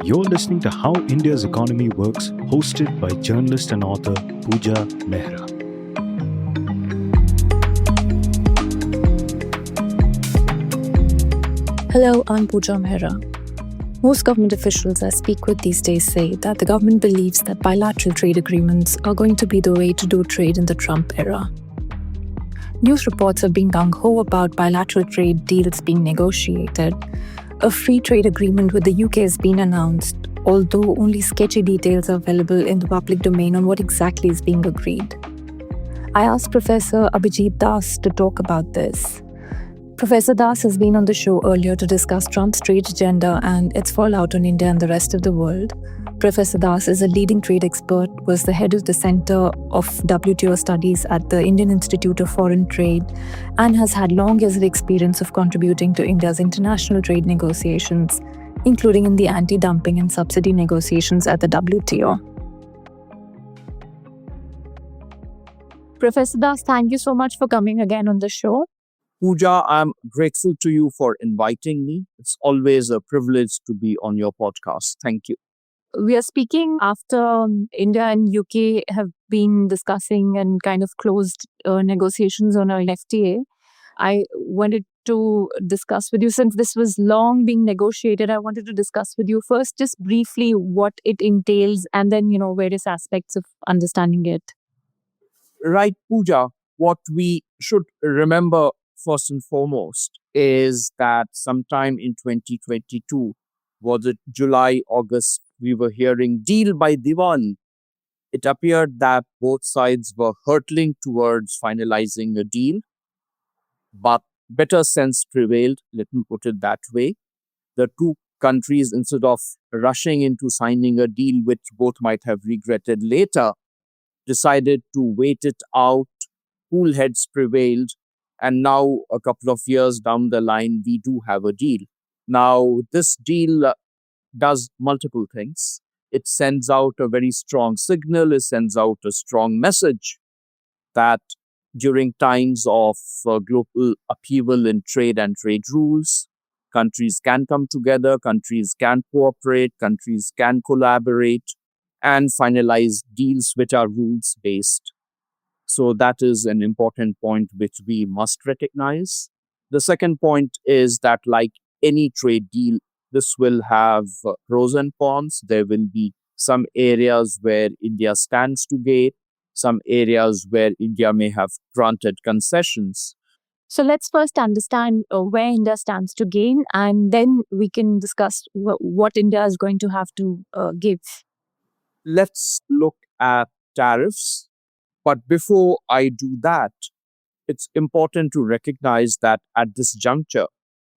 You're listening to How India's Economy Works, hosted by journalist and author Puja Mehra. Hello, I'm Puja Mehra. Most government officials I speak with these days say that the government believes that bilateral trade agreements are going to be the way to do trade in the Trump era. News reports have been gung-ho about bilateral trade deals being negotiated. A free trade agreement with the UK has been announced, although only sketchy details are available in the public domain on what exactly is being agreed. I asked Professor Abhijit Das to talk about this. Professor Das has been on the show earlier to discuss Trump's trade agenda and its fallout on India and the rest of the world. Professor Das is a leading trade expert, was the head of the Center of WTO Studies at the Indian Institute of Foreign Trade, and has had long years of experience of contributing to India's international trade negotiations, including in the anti-dumping and subsidy negotiations at the WTO. Professor Das, thank you so much for coming again on the show. Puja, I'm grateful to you for inviting me. It's always a privilege to be on your podcast. Thank you. We are speaking after India and UK have been discussing and kind of closed negotiations on an FTA. I wanted to discuss with you, since this was long being negotiated, I wanted to discuss with you first just briefly what it entails and then, various aspects of understanding it. Right, Puja. What we should remember first and foremost is that sometime in 2022, was it July, August, we were hearing deal by Diwan. It appeared that both sides were hurtling towards finalizing a deal, but better sense prevailed, let me put it that way. The two countries, instead of rushing into signing a deal which both might have regretted later, decided to wait it out, cool heads prevailed, and now a couple of years down the line, we do have a deal. Now, this deal does multiple things. It sends out a very strong signal. It sends out a strong message that during times of global upheaval in trade and trade rules, countries can come together, countries can cooperate, countries can collaborate and finalize deals which are rules-based. So that is an important point which we must recognize. The second point is that, like any trade deal, this will have pros and cons. There will be some areas where India stands to gain, some areas where India may have granted concessions. So let's first understand where India stands to gain, and then we can discuss what India is going to have to give. Let's look at tariffs. But before I do that, it's important to recognize that at this juncture,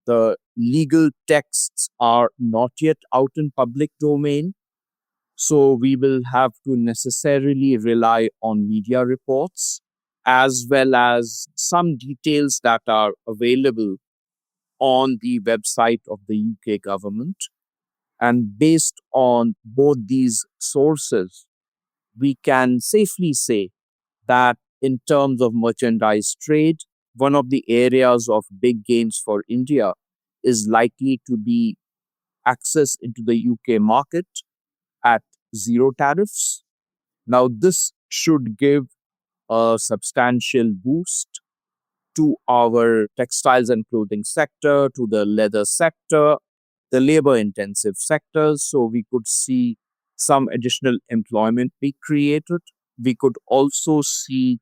the legal texts are not yet out in public domain. So we will have to necessarily rely on media reports as well as some details that are available on the website of the UK government. And based on both these sources, we can safely say that in terms of merchandise trade, one of the areas of big gains for India is likely to be access into the UK market at zero tariffs. Now, this should give a substantial boost to our textiles and clothing sector, to the leather sector, the labor-intensive sectors. So we could see some additional employment be created. We could also see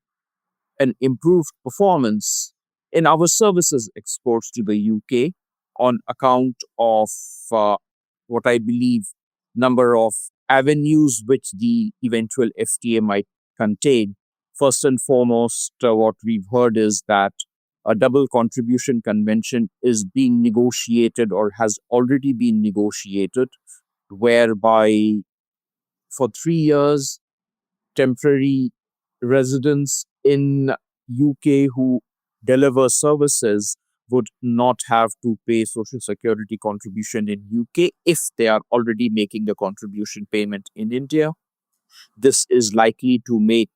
an improved performance in our services exports to the UK on account of what I believe number of avenues which the eventual FTA might contain. First and foremost, what we've heard is that a double contribution convention is being negotiated or has already been negotiated, whereby for 3 years, temporary residents in UK who deliver services would not have to pay social security contribution in UK if they are already making the contribution payment in India. This is likely to make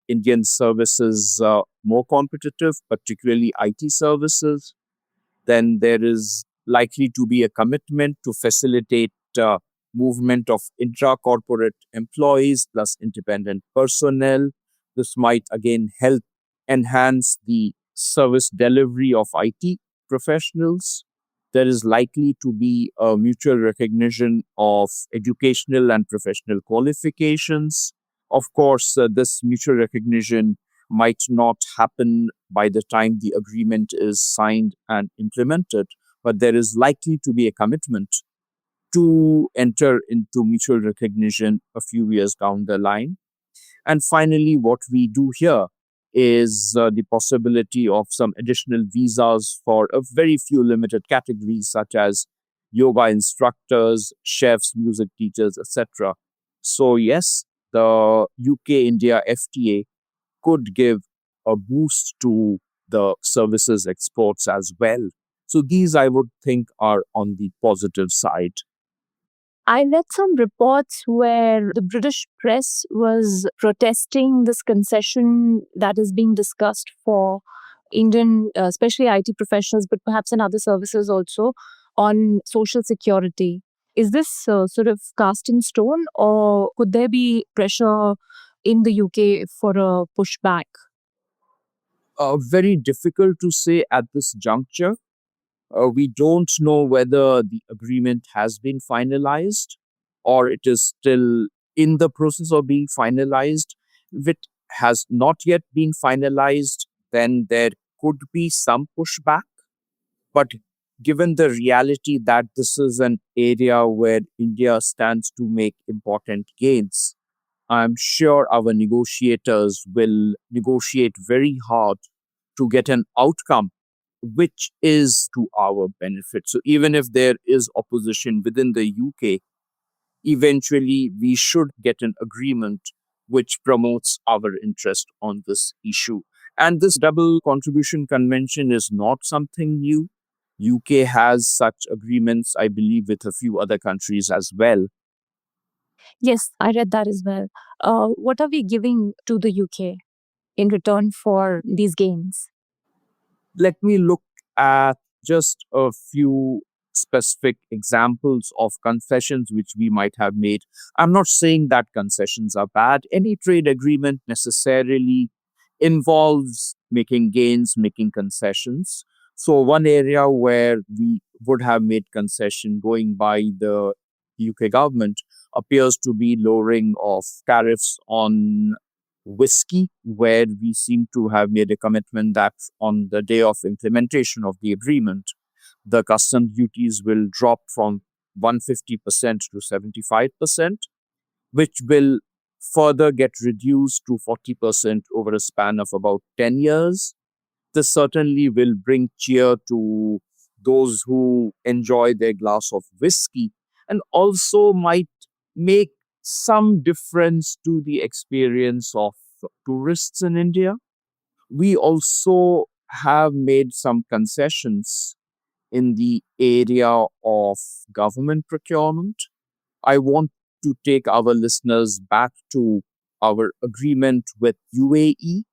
Indian services more competitive, particularly IT services. Then there is likely to be a commitment to facilitate movement of intra-corporate employees plus independent personnel. This might again help enhance the service delivery of IT professionals. There is likely to be a mutual recognition of educational and professional qualifications. Of course, this mutual recognition might not happen by the time the agreement is signed and implemented, but there is likely to be a commitment to enter into mutual recognition a few years down the line. And finally, what we do here is the possibility of some additional visas for a very few limited categories, such as yoga instructors, chefs, music teachers, etc. So, yes, the UK India FTA could give a boost to the services exports as well. So, these I would think are on the positive side. I read some reports where the British press was protesting this concession that is being discussed for Indian, especially IT professionals, but perhaps in other services also, on social security. Is this sort of cast in stone, or could there be pressure in the UK for a pushback? Very difficult to say at this juncture. We don't know whether the agreement has been finalized or it is still in the process of being finalized. If it has not yet been finalized, then there could be some pushback. But given the reality that this is an area where India stands to make important gains, I'm sure our negotiators will negotiate very hard to get an outcome which is to our benefit. So even if there is opposition within the UK, eventually we should get an agreement which promotes our interest on this issue. And this double contribution convention is not something new. UK has such agreements, I believe, with a few other countries as well. Yes, I read that as well. What are we giving to the UK in return for these gains? Let me look at just a few specific examples of concessions which we might have made. I'm not saying that concessions are bad. Any trade agreement necessarily involves making gains, making concessions. So, one area where we would have made concession going by the UK government appears to be lowering of tariffs on whiskey, where we seem to have made a commitment that on the day of implementation of the agreement, the customs duties will drop from 150% to 75%, which will further get reduced to 40% over a span of about 10 years. This certainly will bring cheer to those who enjoy their glass of whiskey and also might make some difference to the experience of tourists in India. We also have made some concessions in the area of government procurement. I want to take our listeners back to our agreement with UAE,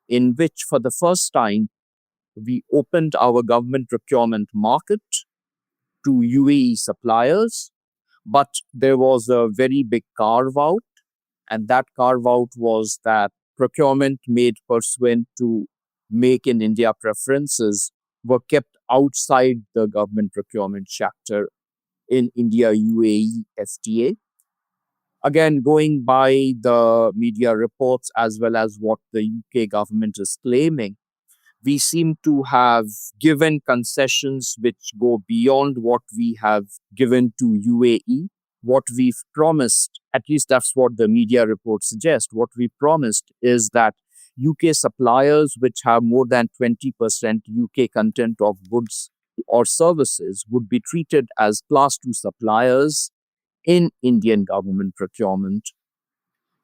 in which for the first time we opened our government procurement market to UAE suppliers, but there was a very big carve out, and that carve out was that procurement made pursuant to Make in India preferences were kept outside the government procurement chapter in India UAE FTA. Again, going by the media reports as well as what the UK government is claiming, we seem to have given concessions which go beyond what we have given to UAE. What we've promised, at least that's what the media reports suggest, what we promised is that UK suppliers which have more than 20% UK content of goods or services would be treated as class 2 suppliers in Indian government procurement.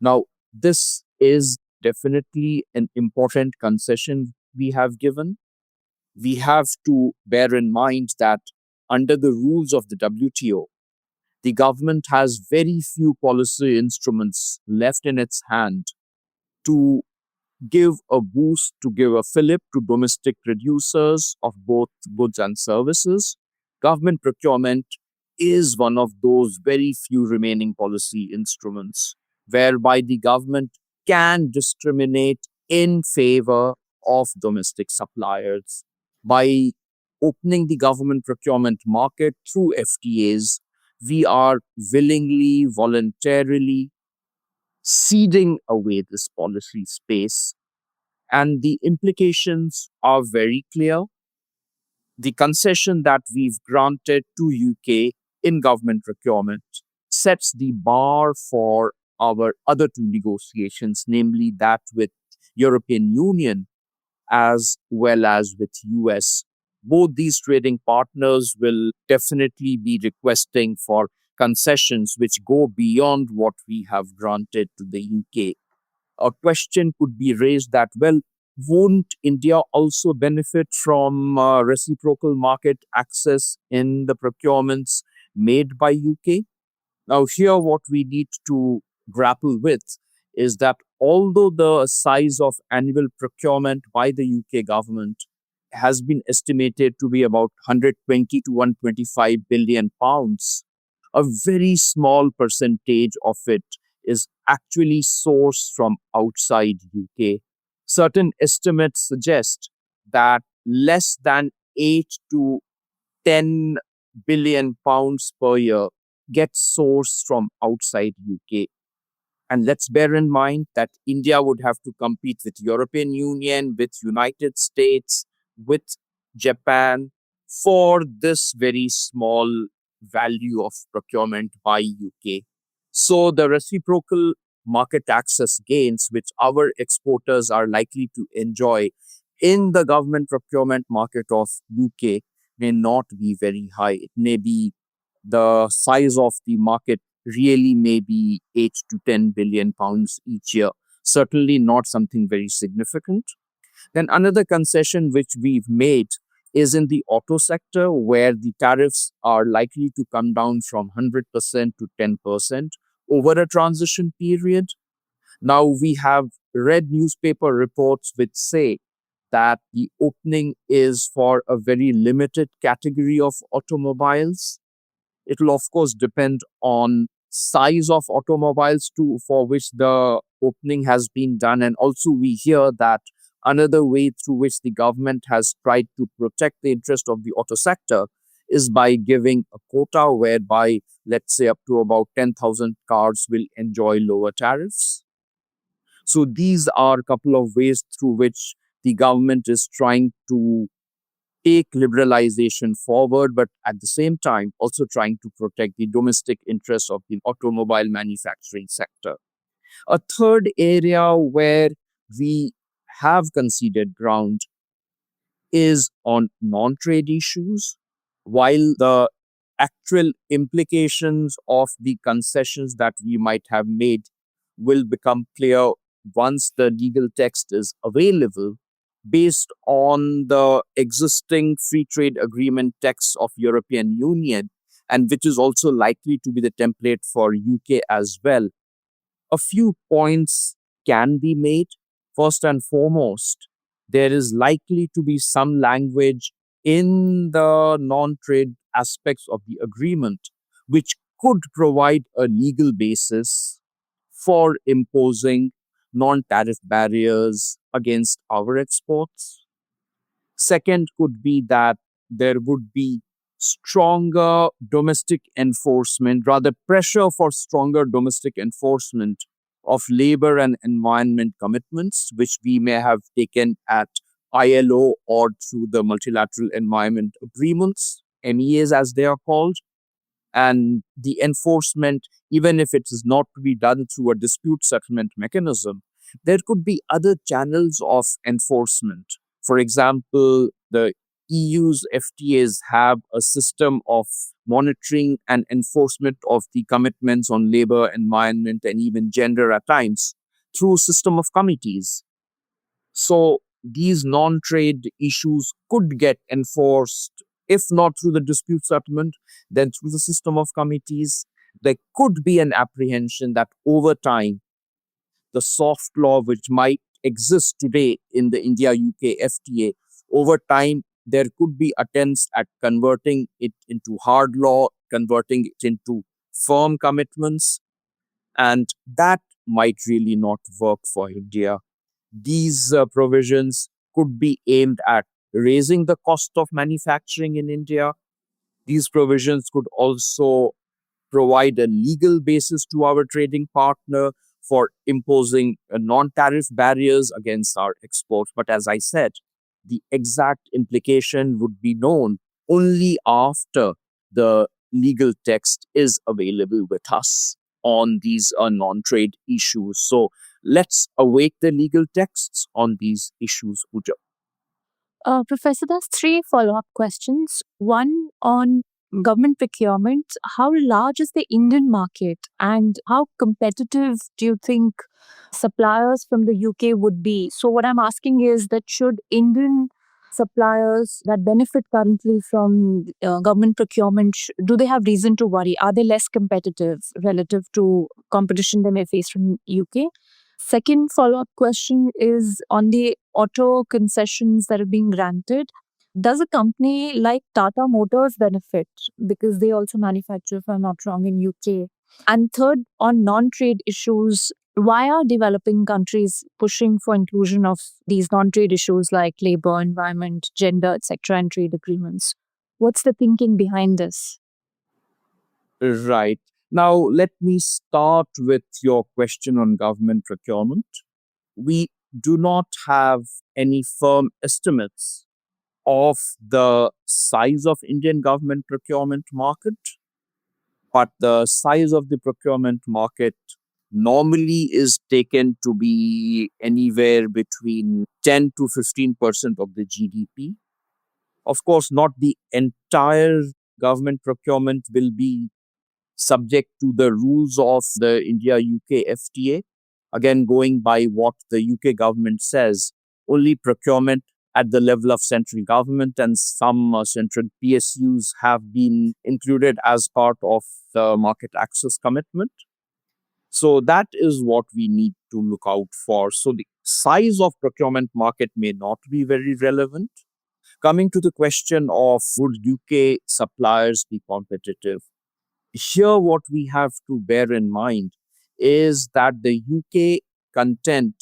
Now, this is definitely an important concession we have given. We have to bear in mind that under the rules of the WTO, the government has very few policy instruments left in its hand to give a boost, to give a fillip to domestic producers of both goods and services. Government procurement is one of those very few remaining policy instruments whereby the government can discriminate in favor of domestic suppliers by opening the government procurement market through FTAs. We are willingly, voluntarily ceding away this policy space, and the implications are very clear. The concession that we've granted to UK in government procurement sets the bar for our other two negotiations, namely that with European Union as well as with US. Both these trading partners will definitely be requesting for concessions which go beyond what we have granted to the UK. A question could be raised that, well, won't India also benefit from reciprocal market access in the procurements made by UK? Now, here, what we need to grapple with is that although the size of annual procurement by the UK government has been estimated to be about 120 to 125 billion pounds, a very small percentage of it is actually sourced from outside UK. Certain estimates suggest that less than 8 to 10 billion pounds per year gets sourced from outside UK. And let's bear in mind that India would have to compete with European Union, with United States, with Japan for this very small value of procurement by UK. So the reciprocal market access gains which our exporters are likely to enjoy in the government procurement market of UK may not be very high. It may be the size of the market really may be 8 to 10 billion pounds each year. Certainly not something very significant. Then another concession which we've made is in the auto sector, where the tariffs are likely to come down from 100% to 10% over a transition period. Now, we have read newspaper reports which say that the opening is for a very limited category of automobiles. It will, of course, depend on size of automobiles too, for which the opening has been done. And also, we hear that another way through which the government has tried to protect the interest of the auto sector is by giving a quota whereby, let's say, up to about 10,000 cars will enjoy lower tariffs. So these are a couple of ways through which the government is trying to take liberalization forward, but at the same time also trying to protect the domestic interests of the automobile manufacturing sector. A third area where we have conceded ground is on non-trade issues. While the actual implications of the concessions that we might have made will become clear once the legal text is available, based on the existing free trade agreement text of European Union, and which is also likely to be the template for UK as well, a few points can be made. First and foremost, there is likely to be some language in the non-trade aspects of the agreement which could provide a legal basis for imposing non-tariff barriers against our exports. Second could be that there would be stronger domestic enforcement, rather pressure for stronger domestic enforcement of labor and environment commitments, which we may have taken at ILO or through the multilateral environment agreements, MEAs as they are called. And the enforcement, even if it is not to be done through a dispute settlement mechanism, there could be other channels of enforcement. For example, the EU's FTAs have a system of monitoring and enforcement of the commitments on labor, environment, and even gender at times through a system of committees. So these non-trade issues could get enforced, if not through the dispute settlement, then through the system of committees. There could be an apprehension that over time, the soft law which might exist today in the India-UK FTA, over time there could be attempts at converting it into hard law, converting it into firm commitments, and that might really not work for India. These provisions could be aimed at raising the cost of manufacturing in India. These provisions could also provide a legal basis to our trading partner for imposing non-tariff barriers against our exports. But as I said, the exact implication would be known only after the legal text is available with us on these non-trade issues. So let's await the legal texts on these issues, Puja. Professor, there's three follow-up questions. One on government procurement. How large is the Indian market and how competitive do you think suppliers from the UK would be? So what I'm asking is that should Indian suppliers that benefit currently from government procurement, do they have reason to worry? Are they less competitive relative to competition they may face from UK? Second follow-up question is on the auto concessions that are being granted. Does a company like Tata Motors benefit because they also manufacture, if I'm not wrong, in UK? And third, on non-trade issues, why are developing countries pushing for inclusion of these non-trade issues like labor, environment, gender, etc., in trade agreements? What's the thinking behind this? Right. Now, let me start with your question on government procurement. We do not have any firm estimates of the size of Indian government procurement market, but the size of the procurement market normally is taken to be anywhere between 10 to 15% of the GDP. Of course, not the entire government procurement will be subject to the rules of the India UK FTA. Again, going by what the UK government says, only procurement at the level of central government and some central PSUs have been included as part of the market access commitment. So that is what we need to look out for. So the size of procurement market may not be very relevant. Coming to the question of would UK suppliers be competitive? Here, what we have to bear in mind is that the UK content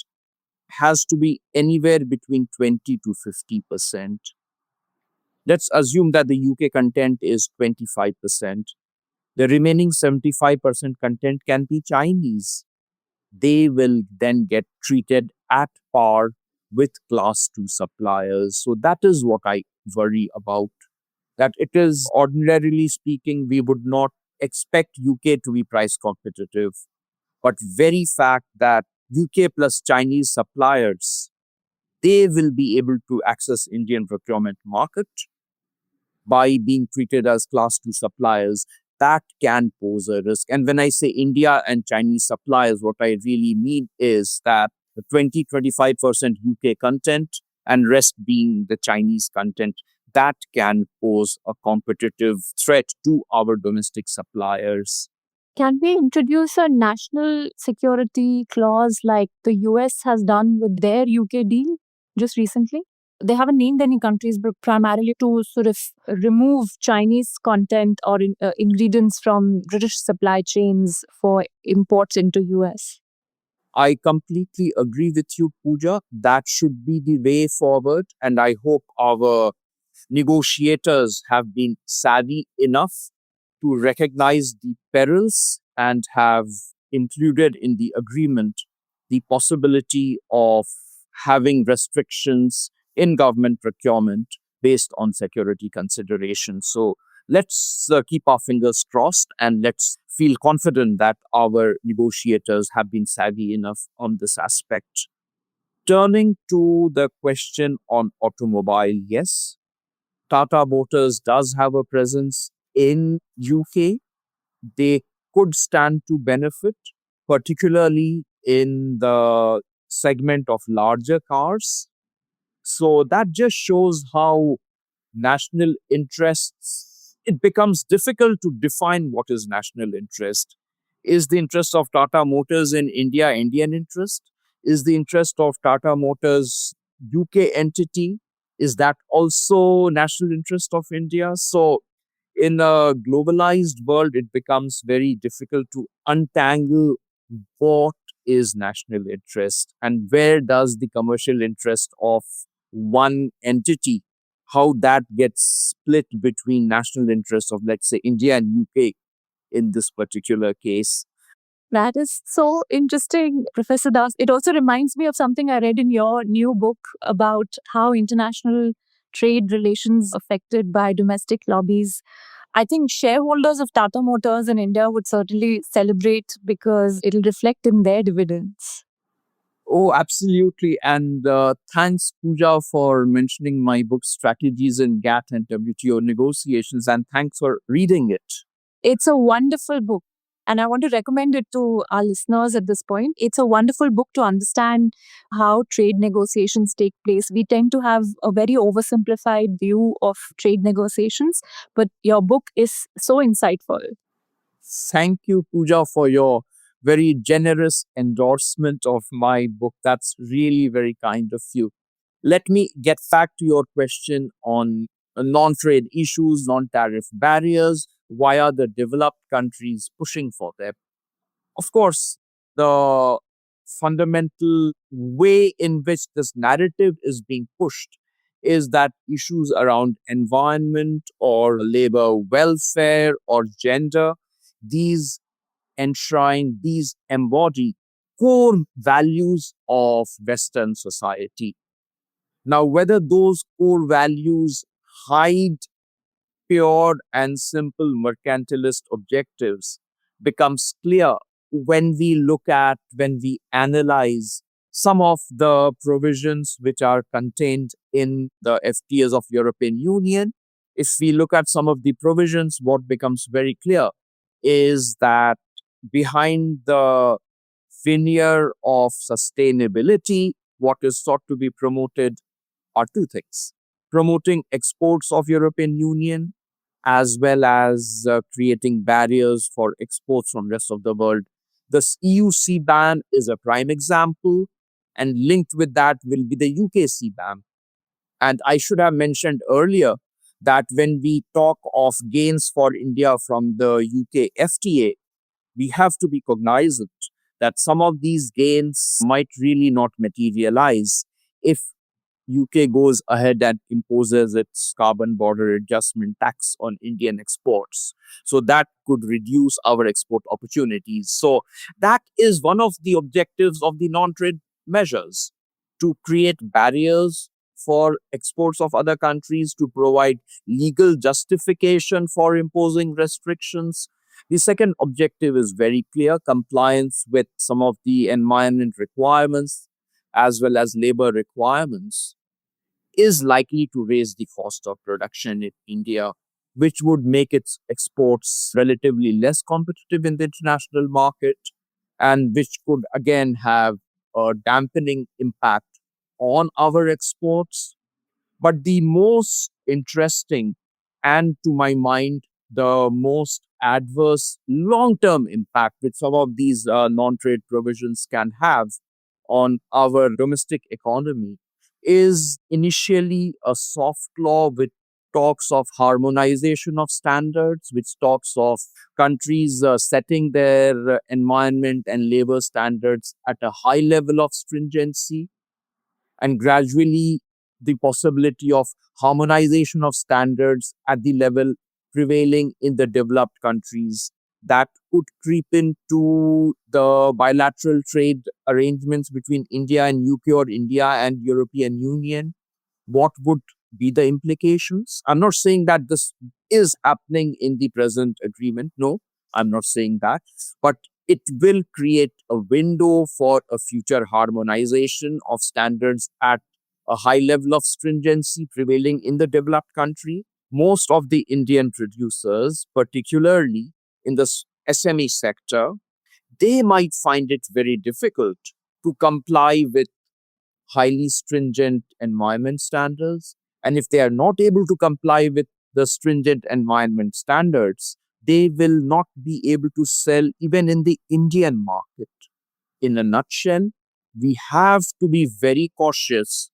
has to be anywhere between 20 to 50%. Let's assume that the UK content is 25%. The remaining 75% content can be Chinese. They will then get treated at par with class 2 suppliers. So that is what I worry about. That it is, ordinarily speaking, we would not expect UK to be price competitive. But very fact that UK plus Chinese suppliers, they will be able to access Indian procurement market by being treated as class 2 suppliers, that can pose a risk. And when I say India and Chinese suppliers, what I really mean is that the 20-25% UK content and rest being the Chinese content, that can pose a competitive threat to our domestic suppliers. Can we introduce a national security clause like the US has done with their UK deal just recently? They haven't named any countries, but primarily to sort of remove Chinese content or ingredients from British supply chains for imports into US. I completely agree with you, Pooja. That should be the way forward. And I hope our negotiators have been savvy enough to recognize the perils and have included in the agreement the possibility of having restrictions in government procurement based on security considerations. So let's keep our fingers crossed and let's feel confident that our negotiators have been savvy enough on this aspect. Turning to the question on automobile, yes, Tata Motors does have a presence in UK. They could stand to benefit, particularly in the segment of larger cars. So that just shows how national interests, it becomes difficult to define what is national interest. Is the interest of Tata Motors in India Indian interest? Is the interest of Tata Motors UK entity Is that also national interest of India? So in a globalized world, it becomes very difficult to untangle what is national interest and where does the commercial interest of one entity, how that gets split between national interests of, let's say, India and UK in this particular case. That is so interesting, Professor Das. It also reminds me of something I read in your new book about how international trade relations affected by domestic lobbies. I think shareholders of Tata Motors in India would certainly celebrate because it'll reflect in their dividends. Oh, absolutely. And thanks, Puja, for mentioning my book, Strategies in GATT and WTO Negotiations. And thanks for reading it. It's a wonderful book. And I want to recommend it to our listeners at this point. It's a wonderful book to understand how trade negotiations take place. We tend to have a very oversimplified view of trade negotiations, but your book is so insightful. Thank you, Puja, for your very generous endorsement of my book. That's really very kind of you. Let me get back to your question on non trade issues, non tariff barriers. Why are the developed countries pushing for them? Of course, the fundamental way in which this narrative is being pushed is that issues around environment or labor welfare or gender, these enshrine, these embody core values of Western society. Now, whether those core values hide pure and simple mercantilist objectives becomes clear when we analyze some of the provisions which are contained in the FTAs of European Union. If we look at some of the provisions, what becomes very clear is that behind the veneer of sustainability, what is sought to be promoted are two things: promoting exports of European Union as well as creating barriers for exports from rest of the world. This EU CBAM is a prime example, and linked with that will be the UK CBAM. And I should have mentioned earlier that when we talk of gains for India from the UK FTA, we have to be cognizant that some of these gains might really not materialize if UK goes ahead and imposes its carbon border adjustment tax on Indian exports. So that could reduce our export opportunities. So that is one of the objectives of the non-trade measures, to create barriers for exports of other countries, to provide legal justification for imposing restrictions. The second objective is very clear: compliance with some of the environment requirements as well as labor requirements is likely to raise the cost of production in India, which would make its exports relatively less competitive in the international market, and which could again have a dampening impact on our exports. But the most interesting, and to my mind, the most adverse long term impact which some of these non trade provisions can have on our domestic economy is initially a soft law which talks of harmonization of standards, which talks of countries setting their environment and labor standards at a high level of stringency, and gradually the possibility of harmonization of standards at the level prevailing in the developed countries that could creep into the bilateral trade arrangements between India and UK or India and European Union. What would be the implications? I'm not saying that this is happening in the present agreement. No, I'm not saying that. But it will create a window for a future harmonization of standards at a high level of stringency prevailing in the developed country. Most of the Indian producers, particularly in the SME sector, they might find it very difficult to comply with highly stringent environment standards. And if they are not able to comply with the stringent environment standards, they will not be able to sell even in the Indian market. In a nutshell, we have to be very cautious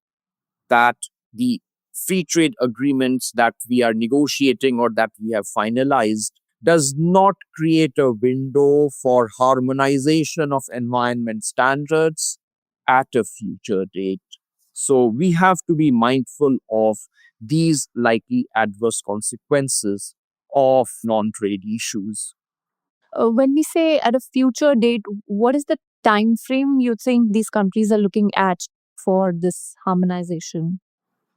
that the free trade agreements that we are negotiating or that we have finalized does not create a window for harmonization of environment standards at a future date. So we have to be mindful of these likely adverse consequences of non trade issues. When we say at a future date, what is the time frame you think these countries are looking at for this harmonization?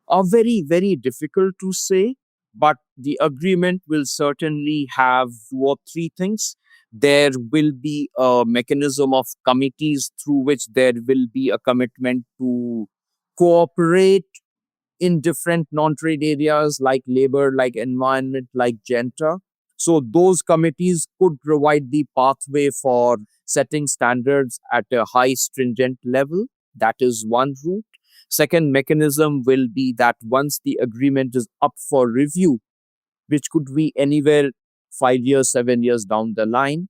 Are very, very difficult to say, but the agreement will certainly have two or three things. There will be a mechanism of committees through which there will be a commitment to cooperate in different non-trade areas like labor, like environment, like gender. So those committees could provide the pathway for setting standards at a high stringent level. That is one route. Second mechanism will be that once the agreement is up for review, which could be anywhere 5 years, 7 years down the line,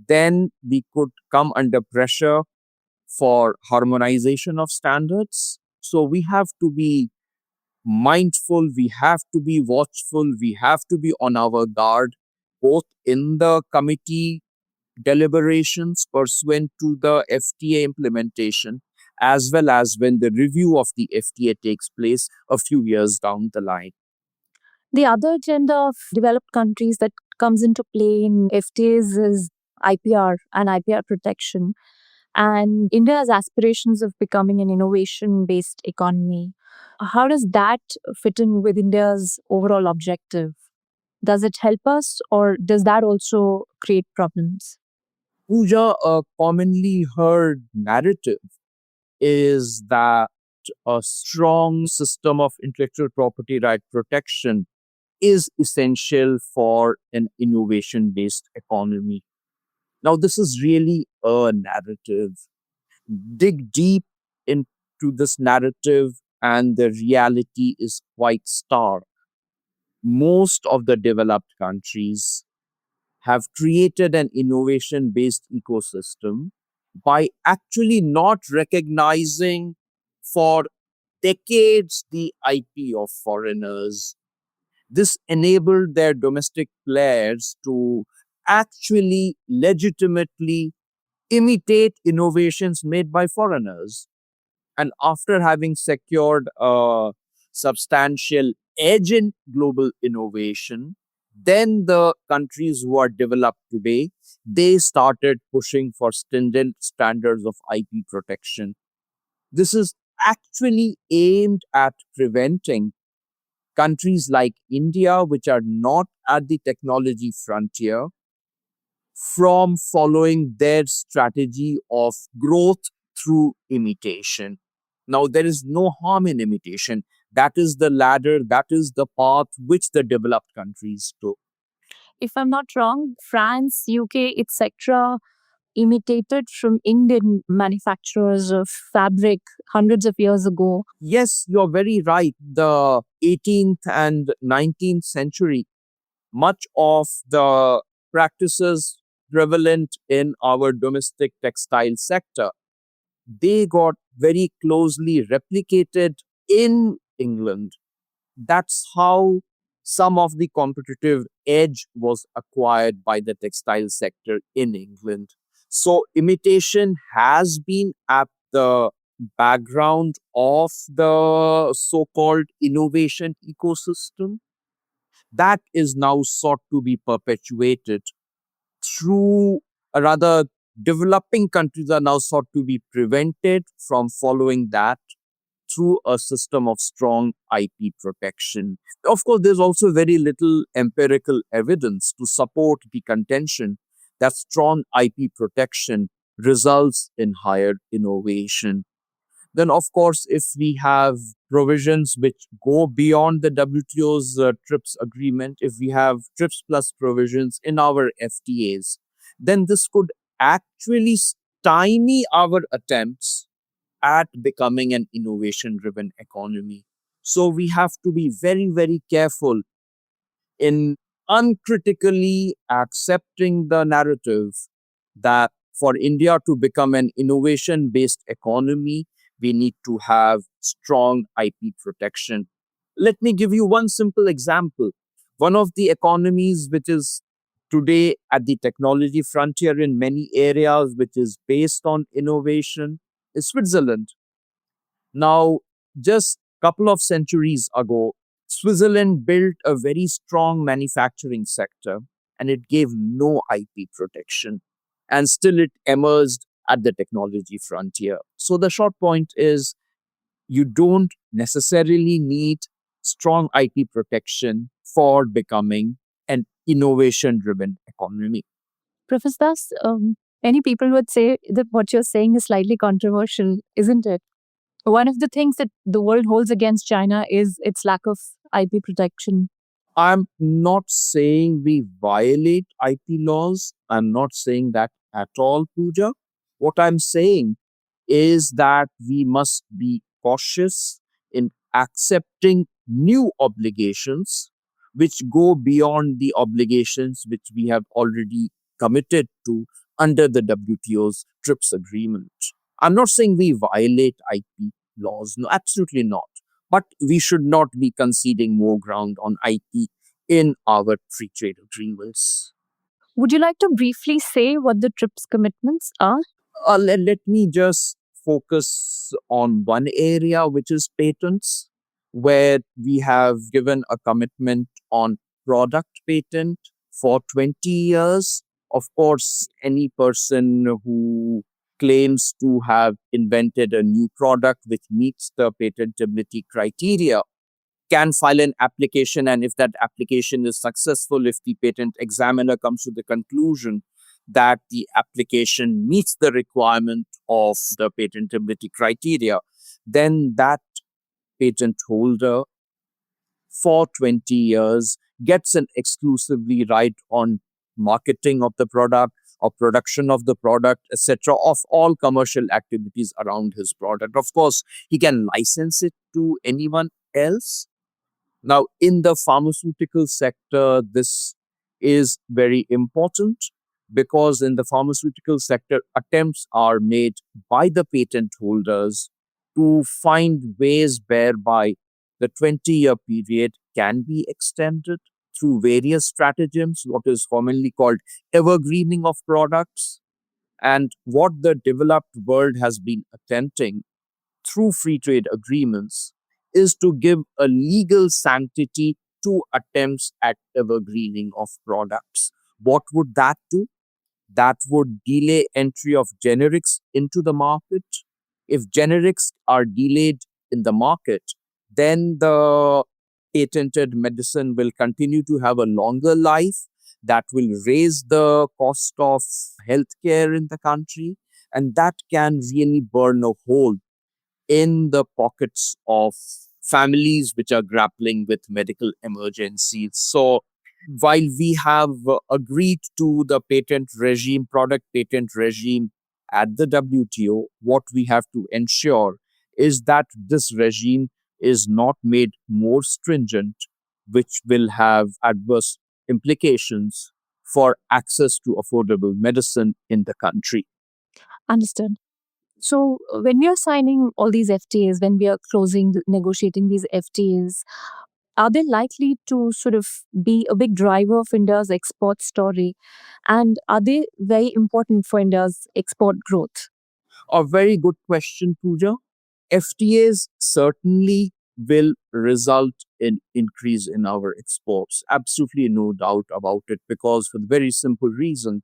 then we could come under pressure for harmonization of standards. So we have to be mindful, we have to be watchful, we have to be on our guard, both in the committee deliberations pursuant to the FTA implementation, as well as when the review of the FTA takes place a few years down the line. The other agenda of developed countries that comes into play in FTAs is IPR and IPR protection. And India's aspirations of becoming an innovation based economy. How does that fit in with India's overall objective? Does it help us or does that also create problems? Puja, a commonly heard narrative is that a strong system of intellectual property right protection is essential for an innovation based economy. Now, this is really a narrative. Dig deep into this narrative, and the reality is quite stark. Most of the developed countries have created an innovation based ecosystem by actually not recognizing for decades the IP of foreigners. This enabled their domestic players to actually legitimately imitate innovations made by foreigners. And after having secured a substantial edge in global innovation, then the countries who are developed today, they started pushing for stringent standards of IP protection. This is actually aimed at preventing countries like India, which are not at the technology frontier, from following their strategy of growth through imitation. Now, there is no harm in imitation. That is the ladder, that is the path which the developed countries took. If I'm not wrong, France, UK, etc., imitated from Indian manufacturers of fabric hundreds of years ago. Yes, you're very right. The 18th and 19th century, much of the practices prevalent in our domestic textile sector, they got very closely replicated in England. That's how some of the competitive edge was acquired by the textile sector in England. So, imitation has been at the background of the so called innovation ecosystem that is now sought to be perpetuated through, rather, developing countries are now sought to be prevented from following that through a system of strong IP protection. Of course, there's also very little empirical evidence to support the contention that strong IP protection results in higher innovation. Then, of course, if we have provisions which go beyond the WTO's TRIPS agreement, if we have TRIPS plus provisions in our FTAs, then this could actually stymie our attempts at becoming an innovation driven economy. So we have to be very, very careful in uncritically accepting the narrative that for India to become an innovation based economy, we need to have strong IP protection. Let me give you one simple example. One of the economies which is today at the technology frontier in many areas, which is based on innovation, is Switzerland. Now, just couple of centuries ago, Switzerland built a very strong manufacturing sector and it gave no IP protection. And still it emerged at the technology frontier. So the short point is you don't necessarily need strong IP protection for becoming an innovation driven economy. Professor Das, many people would say that what you're saying is slightly controversial, isn't it? One of the things that the world holds against China is its lack of IP protection. I'm not saying we violate IP laws. I'm not saying that at all, Pooja. What I'm saying is that we must be cautious in accepting new obligations which go beyond the obligations which we have already committed to under the WTO's TRIPS agreement. I'm not saying we violate IP laws, no, absolutely not. But we should not be conceding more ground on IP in our free trade agreements. Would you like to briefly say what the TRIPS commitments are? Let me just focus on one area, which is patents, where we have given a commitment on product patent for 20 years. Of course, any person who claims to have invented a new product which meets the patentability criteria can file an application. And if that application is successful, if the patent examiner comes to the conclusion that the application meets the requirement of the patentability criteria, then that patent holder for 20 years gets an exclusively right on marketing of the product or production of the product, etc., of all commercial activities around his product. Of course, he can license it to anyone else. Now, in the pharmaceutical sector, this is very important because in the pharmaceutical sector, attempts are made by the patent holders to find ways whereby the 20-year period can be extended through various stratagems, what is commonly called evergreening of products. And what the developed world has been attempting through free trade agreements is to give a legal sanctity to attempts at evergreening of products. What would that do? That would delay entry of generics into the market. If generics are delayed in the market, then the patented medicine will continue to have a longer life. That will raise the cost of healthcare in the country, and that can really burn a hole in the pockets of families which are grappling with medical emergencies. So, while we have agreed to the patent regime, product patent regime at the WTO, what we have to ensure is that this regime is not made more stringent, which will have adverse implications for access to affordable medicine in the country. Understood. So, when we are signing all these FTAs, when we are negotiating these FTAs, are they likely to sort of be a big driver of India's export story? And are they very important for India's export growth? A very good question, Pooja. FTAs certainly will result in increase in our exports. Absolutely no doubt about it, because for the very simple reason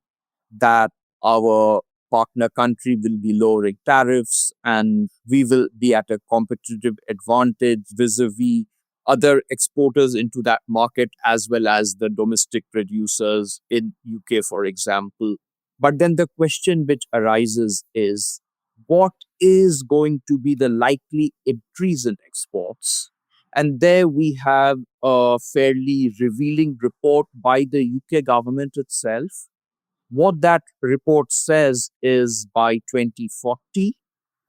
that our partner country will be lowering tariffs and we will be at a competitive advantage vis-a-vis other exporters into that market as well as the domestic producers in UK, for example. But then the question which arises is what is going to be the likely increase in exports? And there we have a fairly revealing report by the UK government itself. What that report says is by 2040,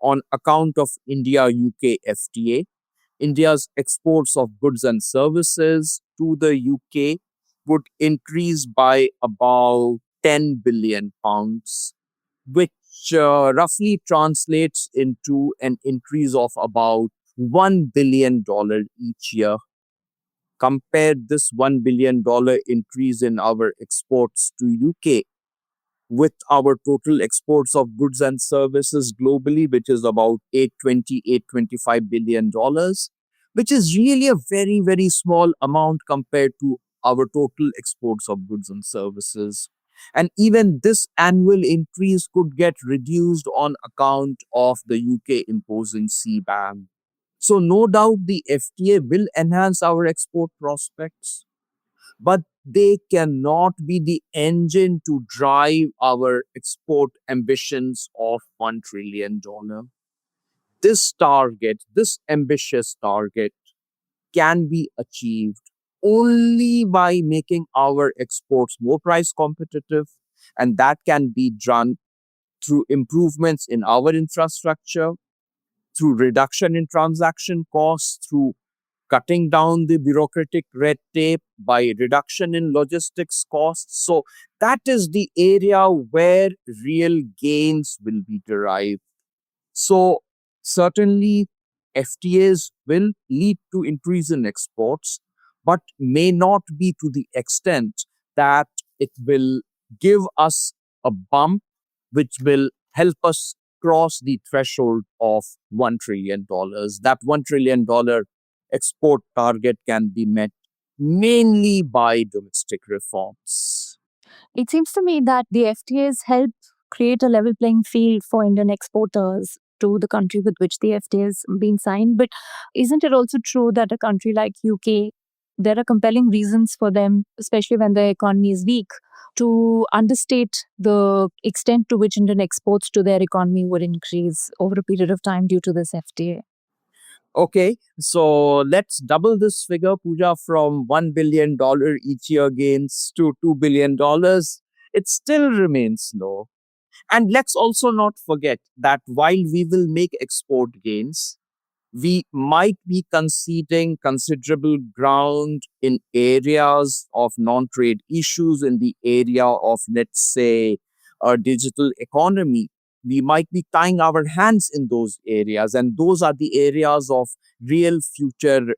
on account of India UK FTA, India's exports of goods and services to the UK would increase by about 10 billion pounds, which roughly translates into an increase of about $1 billion each year compared this $1 billion increase in our exports to UK with our total exports of goods and services globally, which is about $825 billion, which is really a very, very small amount compared to our total exports of goods and services. And even this annual increase could get reduced on account of the UK imposing CBAM. So, no doubt the FTA will enhance our export prospects, but they cannot be the engine to drive our export ambitions of $1 trillion. This target, this ambitious target, can be achieved only by making our exports more price competitive, and that can be done through improvements in our infrastructure, through reduction in transaction costs, through cutting down the bureaucratic red tape, by reduction in logistics costs. So that is the area where real gains will be derived. So certainly FTAs will lead to increase in exports, but may not be to the extent that it will give us a bump which will help us cross the threshold of $1 trillion. That $1 trillion export target can be met mainly by domestic reforms. It seems to me that the FTAs help create a level playing field for Indian exporters to the country with which the FTA has been signed. But isn't it also true that a country like UK, there are compelling reasons for them, especially when the economy is weak, to understate the extent to which Indian exports to their economy would increase over a period of time due to this FTA? Okay, so let's double this figure, Puja, from $1 billion each year gains to $2 billion. It still remains low. And let's also not forget that while we will make export gains, we might be conceding considerable ground in areas of non-trade issues, in the area of, let's say, a digital economy. We might be tying our hands in those areas, and those are the areas of real future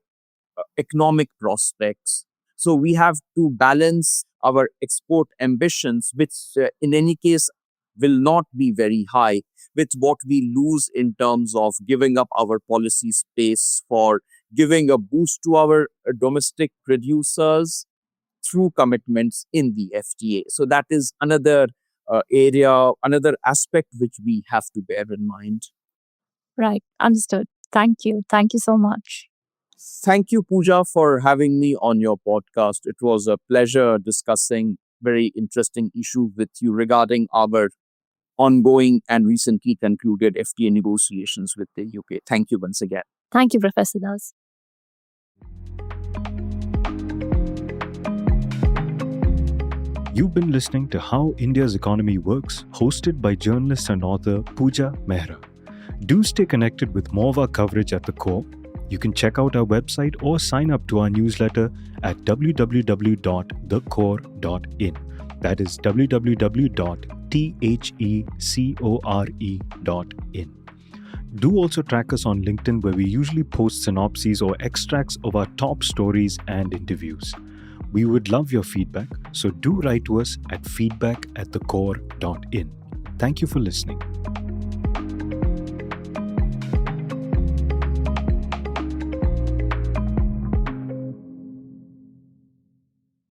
economic prospects. So we have to balance our export ambitions, which in any case will not be very high, with what we lose in terms of giving up our policy space for giving a boost to our domestic producers through commitments in the FTA. So that is another area, another aspect which we have to bear in mind. Right. Understood. Thank you. Thank you so much. Thank you, Puja, for having me on your podcast. It was a pleasure discussing very interesting issues with you regarding our ongoing and recently concluded FTA negotiations with the UK. Thank you once again. Thank you, Professor Das. You've been listening to How India's Economy Works, hosted by journalist and author Puja Mehra. Do stay connected with more of our coverage at the core. You can check out our website or sign up to our newsletter at www.thecore.in. That is www.thecore.in. Do also track us on LinkedIn, where we usually post synopses or extracts of our top stories and interviews. We would love your feedback, so do write to us at feedback@thecore.in. Thank you for listening.